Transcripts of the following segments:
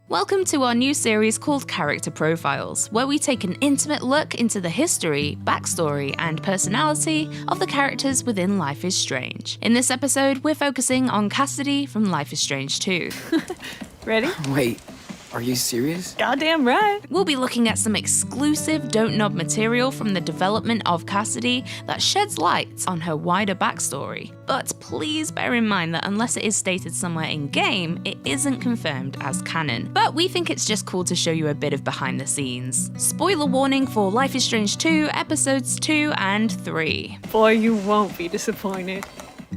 Welcome to our new series called Character Profiles, where we take an intimate look into the history, backstory, and personality of the characters within Life is Strange. In this episode, we're focusing on Cassidy from Life is Strange 2. Ready? Wait, are you serious? Goddamn right. We'll be looking at some exclusive Don't Nod material from the development of Cassidy that sheds light on her wider backstory. But please bear in mind that unless it is stated somewhere in-game, it isn't confirmed as canon. But we think it's just cool to show you a bit of behind the scenes. Spoiler warning for Life is Strange 2, episodes 2 and 3. Boy, you won't be disappointed.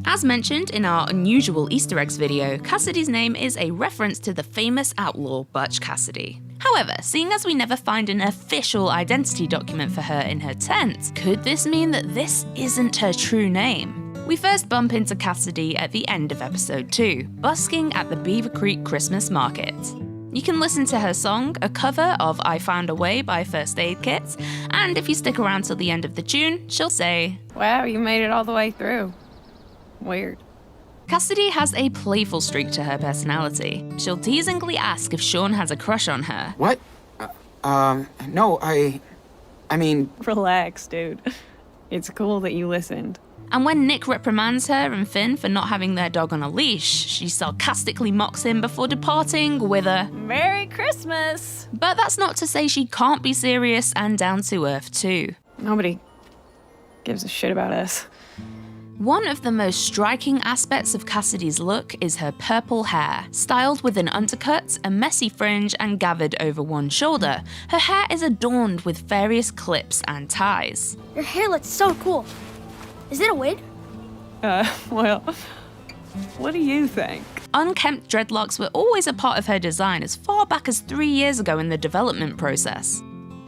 As mentioned in our unusual Easter eggs video, Cassidy's name is a reference to the famous outlaw Butch Cassidy. However, seeing as we never find an official identity document for her in her tent, could this mean that this isn't her true name? We first bump into Cassidy at the end of episode 2, busking at the Beaver Creek Christmas Market. You can listen to her song, a cover of I Found a Way by First Aid Kit, and if you stick around till the end of the tune, she'll say, Wow, you made it all the way through. Weird. Cassidy has a playful streak to her personality. She'll teasingly ask if Sean has a crush on her. What? No, I mean... Relax, dude. It's cool that you listened. And when Nick reprimands her and Finn for not having their dog on a leash, she sarcastically mocks him before departing with a Merry Christmas! But that's not to say she can't be serious and down to earth too. Nobody gives a shit about us. One of the most striking aspects of Cassidy's look is her purple hair. Styled with an undercut, a messy fringe, and gathered over one shoulder, her hair is adorned with various clips and ties. Your hair looks so cool. Is it a wig? Well, what do you think? Unkempt dreadlocks were always a part of her design as far back as 3 years ago in the development process.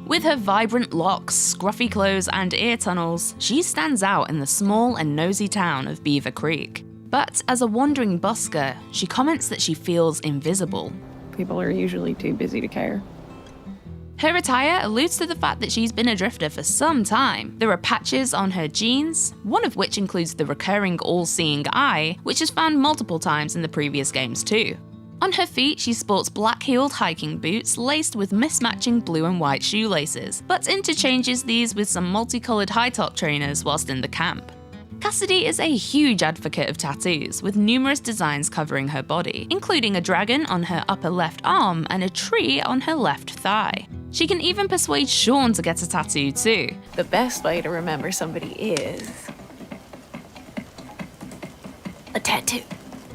With her vibrant locks, scruffy clothes, and ear tunnels, she stands out in the small and nosy town of Beaver Creek. But as a wandering busker, she comments that she feels invisible. People are usually too busy to care. Her attire alludes to the fact that she's been a drifter for some time. There are patches on her jeans, one of which includes the recurring all-seeing eye, which is found multiple times in the previous games too. On her feet, she sports black-heeled hiking boots laced with mismatching blue and white shoelaces, but interchanges these with some multicolored high-top trainers whilst in the camp. Cassidy is a huge advocate of tattoos, with numerous designs covering her body, including a dragon on her upper left arm and a tree on her left thigh. She can even persuade Sean to get a tattoo too. The best way to remember somebody is a tattoo.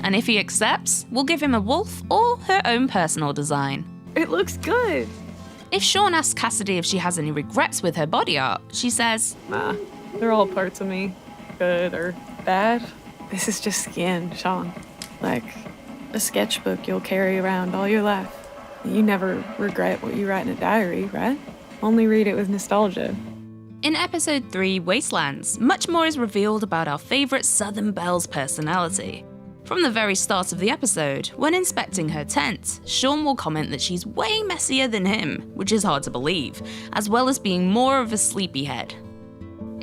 And if he accepts, we'll give him a wolf or her own personal design. It looks good. If Sean asks Cassidy if she has any regrets with her body art, she says, Nah, they're all parts of me. Good or bad. This is just skin, Sean. Like a sketchbook you'll carry around all your life. You never regret what you write in a diary, right? Only read it with nostalgia. In episode 3, Wastelands, much more is revealed about our favourite Southern Belle's personality. From the very start of the episode, when inspecting her tent, Sean will comment that she's way messier than him, which is hard to believe, as well as being more of a sleepyhead.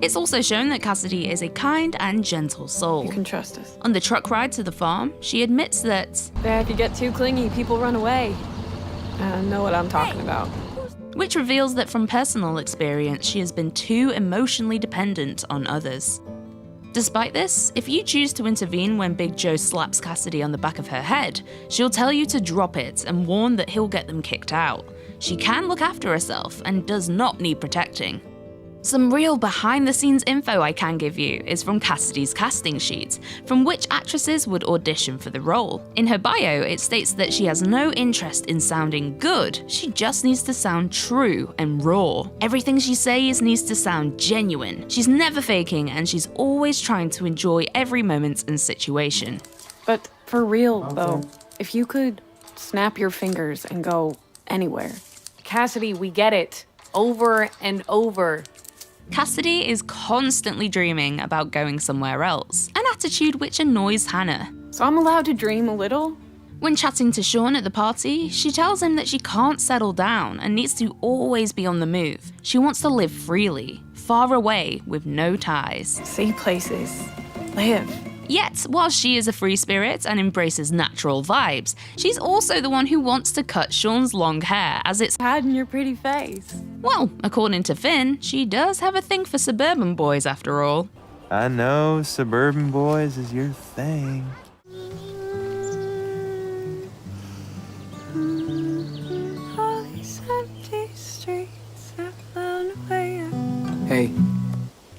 It's also shown that Cassidy is a kind and gentle soul. You can trust us. On the truck ride to the farm, she admits that, If you get too clingy, people run away. I know what I'm talking about. which reveals that from personal experience, she has been too emotionally dependent on others. Despite this, if you choose to intervene when Big Joe slaps Cassidy on the back of her head, she'll tell you to drop it and warn that he'll get them kicked out. She can look after herself and does not need protecting. Some real behind-the-scenes info I can give you is from Cassidy's casting sheet, from which actresses would audition for the role. In her bio, it states that she has no interest in sounding good, she just needs to sound true and raw. Everything she says needs to sound genuine. She's never faking, and she's always trying to enjoy every moment and situation. But for real, though, if you could snap your fingers and go anywhere. Cassidy, we get it. Over and over. Cassidy is constantly dreaming about going somewhere else, an attitude which annoys Hannah. So I'm allowed to dream a little? When chatting to Sean at the party, she tells him that she can't settle down and needs to always be on the move. She wants to live freely, far away with no ties. See places. Live. Yet, while she is a free spirit and embraces natural vibes, she's also the one who wants to cut Sean's long hair as it's Hiding your pretty face. well, according to Finn, she does have a thing for suburban boys after all. I know suburban boys is your thing. All these empty streets have flown away. Hey,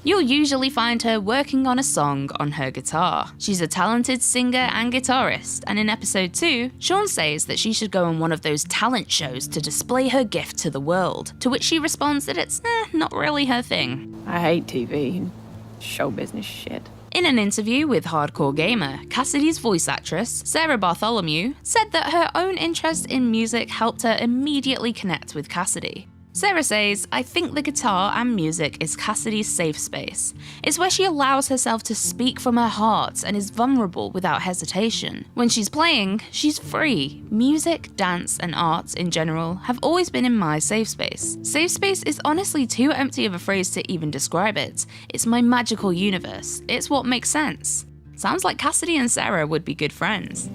You'll usually find her working on a song on her guitar. She's a talented singer and guitarist, and in episode 2, Sean says that she should go on one of those talent shows to display her gift to the world, to which she responds that it's not really her thing. I hate TV and show business shit. In an interview with Hardcore Gamer, Cassidy's voice actress, Sarah Bartholomew, said that her own interest in music helped her immediately connect with Cassidy. Sarah says, "I think the guitar and music is Cassidy's safe space. It's where she allows herself to speak from her heart and is vulnerable without hesitation. When she's playing, she's free. Music, dance, and art in general have always been in my safe space. Safe space is honestly too empty of a phrase to even describe it. It's my magical universe. It's what makes sense." Sounds like Cassidy and Sarah would be good friends.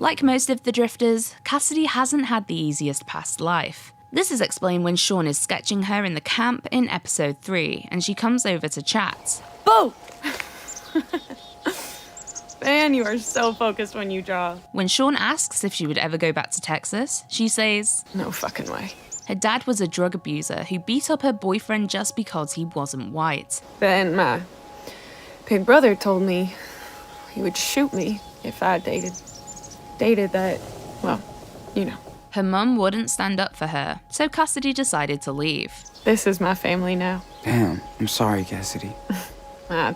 Like most of the drifters, Cassidy hasn't had the easiest past life. This is explained when Sean is sketching her in the camp in episode 3, and she comes over to chat. Boo! Man, you are so focused when you draw. When Sean asks if she would ever go back to Texas, she says, No fucking way. her dad was a drug abuser who beat up her boyfriend just because he wasn't white. Then my big brother told me he would shoot me if I dated that, well, you know. Her mum wouldn't stand up for her, so Cassidy decided to leave. This is my family now. damn, I'm sorry, Cassidy.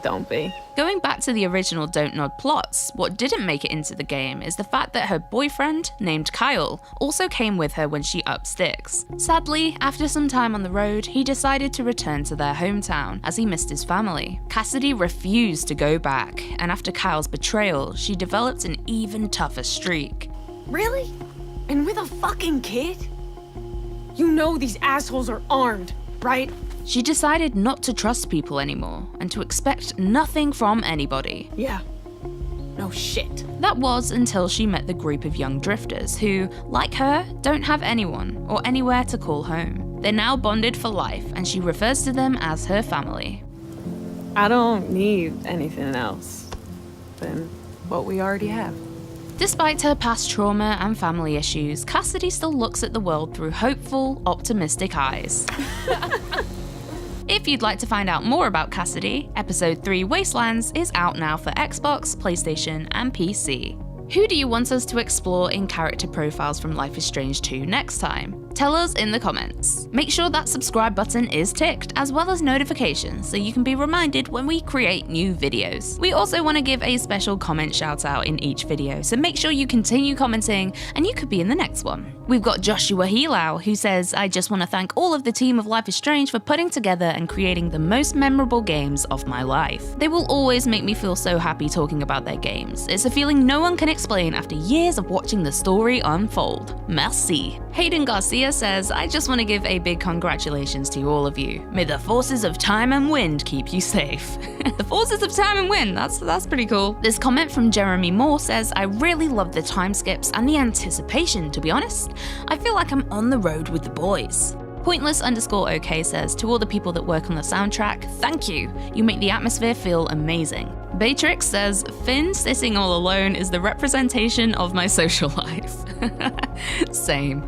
Don't be. Going back to the original Don't Nod plots, what didn't make it into the game is the fact that her boyfriend, named Kyle, also came with her when she upped sticks. Sadly, after some time on the road, he decided to return to their hometown as he missed his family. Cassidy refused to go back, and after Kyle's betrayal, she developed an even tougher streak. Really? And with a fucking kid? You know these assholes are armed, right? She decided not to trust people anymore and to expect nothing from anybody. Yeah. No shit. That was until she met the group of young drifters who, like her, don't have anyone or anywhere to call home. They're now bonded for life, and she refers to them as her family. I don't need anything else than what we already have. Despite her past trauma and family issues, Cassidy still looks at the world through hopeful, optimistic eyes. If you'd like to find out more about Cassidy, Episode 3 Wastelands is out now for Xbox, PlayStation, and PC. Who do you want us to explore in character profiles from Life is Strange 2 next time? Tell us in the comments. Make sure that subscribe button is ticked, as well as notifications, so you can be reminded when we create new videos. We also want to give a special comment shout out in each video, so make sure you continue commenting and you could be in the next one. We've got Joshua Helau, who says, "I just want to thank all of the team of Life is Strange for putting together and creating the most memorable games of my life. They will always make me feel so happy talking about their games. It's a feeling no one can explain after years of watching the story unfold. Merci." Hayden Garcia says, "I just want to give a big congratulations to all of you. May the forces of time and wind keep you safe." The forces of time and wind, that's pretty cool. This comment from Jeremy Moore says, "I really love the time skips and the anticipation, to be honest. I feel like I'm on the road with the boys." Pointless_OK says, "To all the people that work on the soundtrack, thank you. You make the atmosphere feel amazing." Baytrix says, "Finn sitting all alone is the representation of my social life." Same.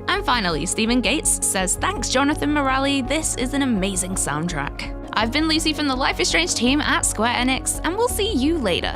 And finally, Stephen Gates says, "Thanks, Jonathan Morali. This is an amazing soundtrack." I've been Lucy from the Life is Strange team at Square Enix, and we'll see you later.